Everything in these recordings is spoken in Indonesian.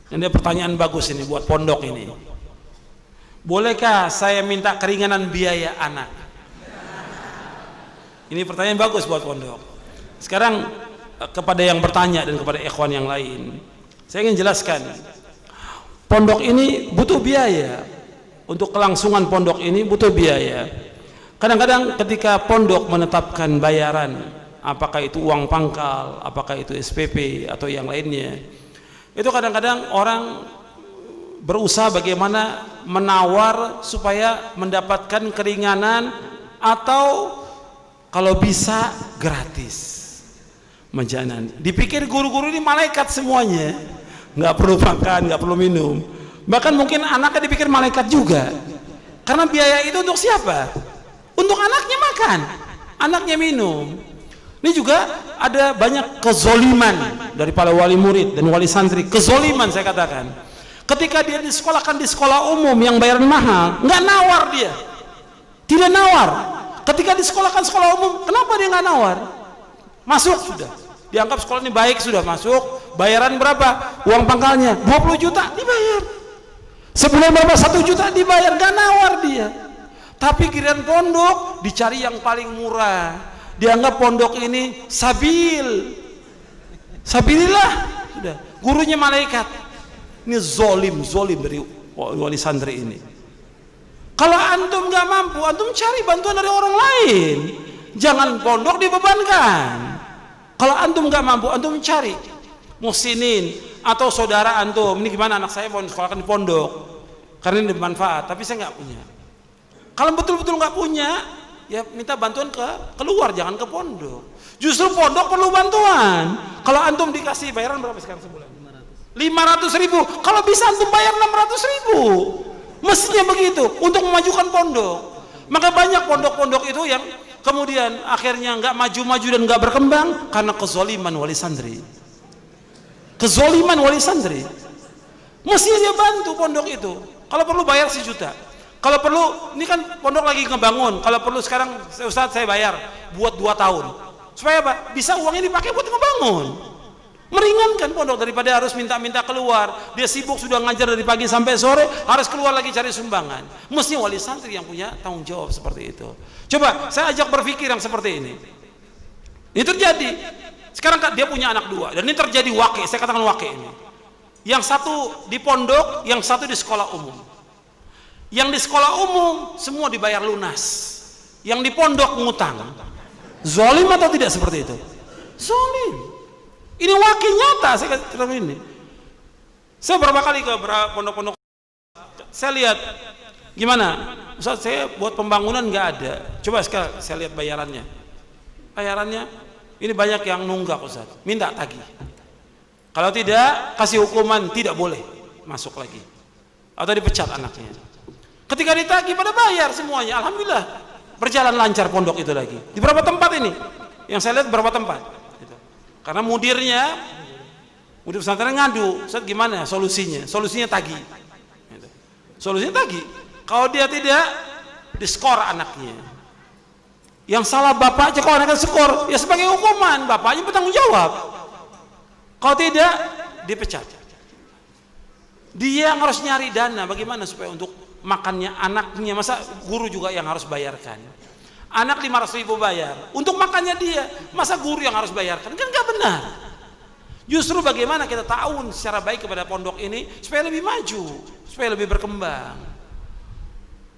Ini pertanyaan bagus ini buat pondok ini. Bolehkah saya minta keringanan biaya anak? Ini pertanyaan bagus buat pondok. Sekarang kepada yang bertanya dan kepada ikhwan yang lain, saya ingin jelaskan. Pondok ini butuh biaya. Untuk kelangsungan pondok ini butuh biaya. Kadang-kadang ketika pondok menetapkan bayaran, apakah itu uang pangkal, apakah itu SPP atau yang lainnya, itu kadang-kadang orang berusaha bagaimana menawar supaya mendapatkan keringanan atau kalau bisa gratis majanan. Dipikir guru-guru ini malaikat semuanya, nggak perlu makan, nggak perlu minum, bahkan mungkin anaknya dipikir malaikat juga, karena biaya itu untuk siapa? Untuk anaknya makan, anaknya minum. Ini juga ada banyak kezoliman dari para wali murid dan wali santri. Kezoliman saya katakan, ketika dia disekolahkan di sekolah umum yang bayaran mahal, nggak nawar dia, tidak nawar. Ketika disekolahkan sekolah umum, kenapa dia nggak nawar? Masuk sudah, dianggap sekolah ini baik, sudah masuk. Bayaran berapa? Uang pangkalnya 20 juta dibayar. Sebulan berapa? 1 juta dibayar, nggak nawar dia. Tapi giliran pondok dicari yang paling murah. Dianggap pondok ini sabil, sabilillah, sudah. Gurunya malaikat. Ini zolim dari wali santri ini. Kalau antum nggak mampu, antum cari bantuan dari orang lain. Jangan pondok dibebankan. Kalau antum nggak mampu, antum cari muhsinin atau saudara antum. Ini gimana, anak saya mau disekolahkan di pondok karena ini bermanfaat, tapi saya nggak punya. Kalau betul-betul nggak punya, ya minta bantuan keluar, jangan ke pondok. Justru pondok perlu bantuan. Kalau antum dikasih bayaran berapa sekarang sebulan? 500.000. Kalau bisa antum bayar 600.000. Mestinya begitu untuk memajukan pondok. Maka banyak pondok-pondok itu yang kemudian akhirnya nggak maju-maju dan nggak berkembang karena kezoliman wali santri. Kezoliman wali santri. Mestinya dia bantu pondok itu. Kalau perlu bayar 1 juta. Kalau perlu, ini kan pondok lagi ngebangun. Kalau perlu sekarang Ustaz saya bayar buat 2 tahun. Supaya apa? Bisa uang ini dipakai buat ngebangun. Meringankan pondok daripada harus minta-minta keluar. Dia sibuk sudah ngajar dari pagi sampai sore, harus keluar lagi cari sumbangan. Mesti wali santri yang punya tanggung jawab seperti itu. Coba saya ajak berpikir yang seperti ini. Ini terjadi. Sekarang dia punya anak 2 dan ini terjadi wakil. Saya katakan wakil ini. Yang satu di pondok, yang satu di sekolah umum. Yang di sekolah umum semua dibayar lunas. Yang di pondok ngutang. Zolim atau tidak seperti itu? Zolim. Ini wakil nyata saya katakan ini. Saya berapa kali ke pondok-pondok, saya lihat gimana, Ustaz saya buat pembangunan nggak ada. Coba sekarang saya lihat bayarannya. Bayarannya ini banyak yang nunggak Ustaz, minta tagih. Kalau tidak kasih hukuman, tidak boleh masuk lagi atau dipecat anaknya. Ketika ditagih pada bayar semuanya, alhamdulillah berjalan lancar pondok itu lagi. Di beberapa tempat ini, yang saya lihat beberapa tempat. Karena mudir pesantren ngadu, Ustaz gimana solusinya? Solusinya tagih. Solusinya tagih. Kalau dia tidak, diskor anaknya. Yang salah bapaknya kalau anaknya skor, ya sebagai hukuman bapaknya bertanggung jawab. Kalau tidak, dipecat. Dia yang harus nyari dana bagaimana supaya untuk makannya anaknya, masa guru juga yang harus bayarkan? Anak 500.000 bayar untuk makannya dia, masa guru yang harus bayarkan? Kan nggak benar. Justru bagaimana kita ta'awun secara baik kepada pondok ini supaya lebih maju, supaya lebih berkembang.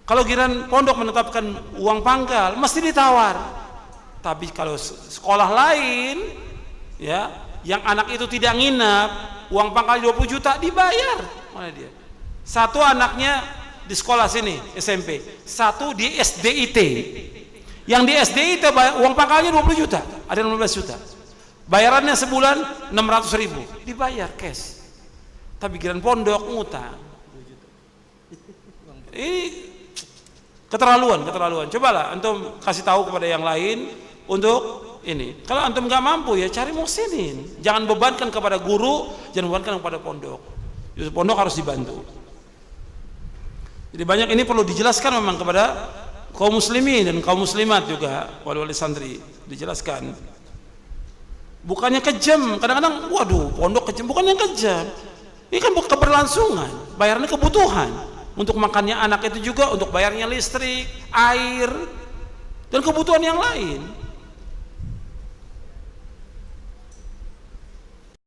Kalau giliran pondok menetapkan uang pangkal mesti ditawar. Tapi kalau sekolah lain ya, yang anak itu tidak nginap, uang pangkal 20 juta dibayar. Mana dia? Satu anaknya di sekolah sini SMP, satu di SDIT. Yang di SDIT uang pangkalnya 20 juta, ada 15 juta. Bayarannya sebulan 600.000, dibayar cash. Tapi giliran pondok ngutang. Ini keterlaluan. Cobalah antum kasih tahu kepada yang lain untuk ini. Kalau antum nggak mampu ya cari muhsinin. Jangan bebankan kepada guru, jangan bebankan kepada pondok. Justru pondok harus dibantu. Jadi banyak ini perlu dijelaskan memang kepada kaum muslimin dan kaum muslimat juga, wali-wali santri, dijelaskan. Bukannya kejam, kadang-kadang waduh pondok kejam, bukan yang kejam. Ini kan bukan keberlangsungan, bayarnya kebutuhan. Untuk makannya anak itu juga, untuk bayarnya listrik, air, dan kebutuhan yang lain.